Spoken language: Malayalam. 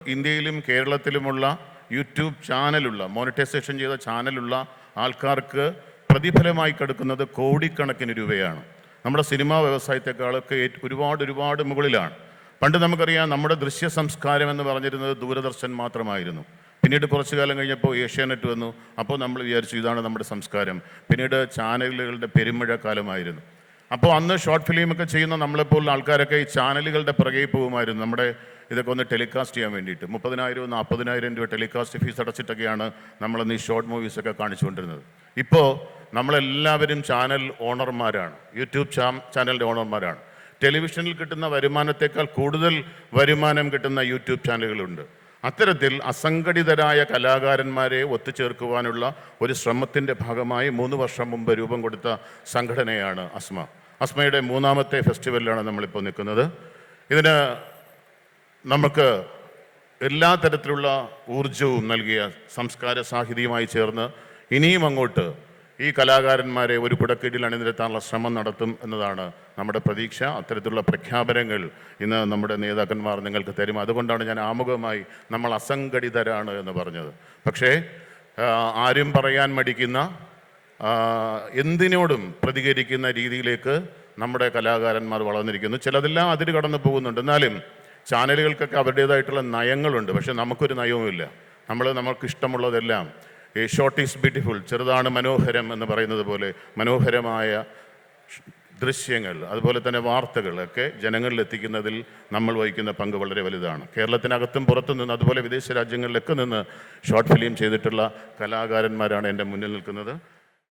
ഇന്ത്യയിലും കേരളത്തിലുമുള്ള യൂട്യൂബ് ചാനലുള്ള മോണിറ്റൈസേഷൻ ചെയ്ത ചാനലുള്ള ആൾക്കാർക്ക് പ്രതിഫലമായി കിടക്കുന്നത് കോടിക്കണക്കിന് രൂപയാണ്. നമ്മുടെ സിനിമാ വ്യവസായത്തെക്കാളൊക്കെ ഒരുപാട് മുകളിലാണ്. പണ്ട് നമുക്കറിയാം, നമ്മുടെ ദൃശ്യ സംസ്കാരം എന്ന് പറഞ്ഞിരുന്നത് ദൂരദർശൻ മാത്രമായിരുന്നു. പിന്നീട് കുറച്ചു കാലം കഴിഞ്ഞപ്പോൾ ഏഷ്യാനെറ്റ് വന്നു. അപ്പോൾ നമ്മൾ വിചാരിച്ചു ഇതാണ് നമ്മുടെ സംസ്കാരം. പിന്നീട് ചാനലുകളുടെ പെരുമഴ കാലമായിരുന്നു. അപ്പോൾ അന്ന് ഷോർട്ട് ഫിലിമൊക്കെ ചെയ്യുന്ന നമ്മളെപ്പോലുള്ള ആൾക്കാരൊക്കെ ഈ ചാനലുകളുടെ പിറകെ പോകുമായിരുന്നു. നമ്മുടെ ഇതൊക്കെ ഒന്ന് ടെലികാസ്റ്റ് ചെയ്യാൻ വേണ്ടിയിട്ട് 30,000 40,000 രൂപ ടെലികാസ്റ്റ് ഫീസ് അടച്ചിട്ടൊക്കെയാണ് നമ്മളന്ന് ഈ ഷോർട്ട് മൂവീസൊക്കെ കാണിച്ചുകൊണ്ടിരുന്നത്. ഇപ്പോൾ നമ്മളെല്ലാവരും ചാനൽ ഓണർമാരാണ്, യൂട്യൂബ് ചാനലിൻ്റെ ഓണർമാരാണ്. ടെലിവിഷനിൽ കിട്ടുന്ന വരുമാനത്തേക്കാൾ കൂടുതൽ വരുമാനം കിട്ടുന്ന യൂട്യൂബ് ചാനലുകളുണ്ട്. അത്തരത്തിൽ അസംഘടിതരായ കലാകാരന്മാരെ ഒത്തുചേർക്കുവാനുള്ള ഒരു ശ്രമത്തിൻ്റെ ഭാഗമായി 3 വർഷം മുമ്പ് രൂപം കൊടുത്ത സംഘടനയാണ് അസ്മ. അസ്മയുടെ 3ാമത്തെ ഫെസ്റ്റിവലിലാണ് നമ്മളിപ്പോൾ നിൽക്കുന്നത്. ഇതിന് നമുക്ക് എല്ലാ തരത്തിലുള്ള ഊർജവും നൽകിയ സംസ്കാര സാഹിതിയുമായി ചേർന്ന് ഇനിയും അങ്ങോട്ട് ഈ കലാകാരന്മാരെ ഒരു കുടക്കീഴിൽ അണിനിരത്താനുള്ള ശ്രമം നടത്തും എന്നതാണ് നമ്മുടെ പ്രതീക്ഷ. അത്തരത്തിലുള്ള പ്രഖ്യാപനങ്ങൾ ഇന്ന് നമ്മുടെ നേതാക്കന്മാർ നിങ്ങൾക്ക് തരും. അതുകൊണ്ടാണ് ഞാൻ ആമുഖമായി നമ്മൾ അസംഘടിതരാണ് എന്ന് പറഞ്ഞത്. പക്ഷേ ആരും പറയാൻ മടിക്കുന്ന, എന്തിനോടും പ്രതികരിക്കുന്ന രീതിയിലേക്ക് നമ്മുടെ കലാകാരന്മാർ വളർന്നിരിക്കുന്നു. ചിലതെല്ലാം അതിര് കടന്നു പോകുന്നുണ്ട്. എന്നാലും ചാനലുകൾക്കൊക്കെ അവരുടേതായിട്ടുള്ള നയങ്ങളുണ്ട്. പക്ഷെ നമുക്കൊരു നയവുമില്ല. നമുക്കിഷ്ടമുള്ളതെല്ലാം ഈ ഷോർട്ട് ഈസ് ബ്യൂട്ടിഫുൾ, ചെറുതാണ് മനോഹരം എന്ന് പറയുന്നത് പോലെ മനോഹരമായ ദൃശ്യങ്ങൾ, അതുപോലെ തന്നെ വാർത്തകളൊക്കെ ജനങ്ങളിൽ എത്തിക്കുന്നതിൽ നമ്മൾ വഹിക്കുന്ന പങ്ക് വളരെ വലുതാണ്. കേരളത്തിനകത്തും പുറത്തു നിന്ന്, അതുപോലെ വിദേശ രാജ്യങ്ങളിലൊക്കെ നിന്ന് ഷോർട്ട് ഫിലിം ചെയ്തിട്ടുള്ള കലാകാരന്മാരാണ് എൻ്റെ മുന്നിൽ നിൽക്കുന്നത്.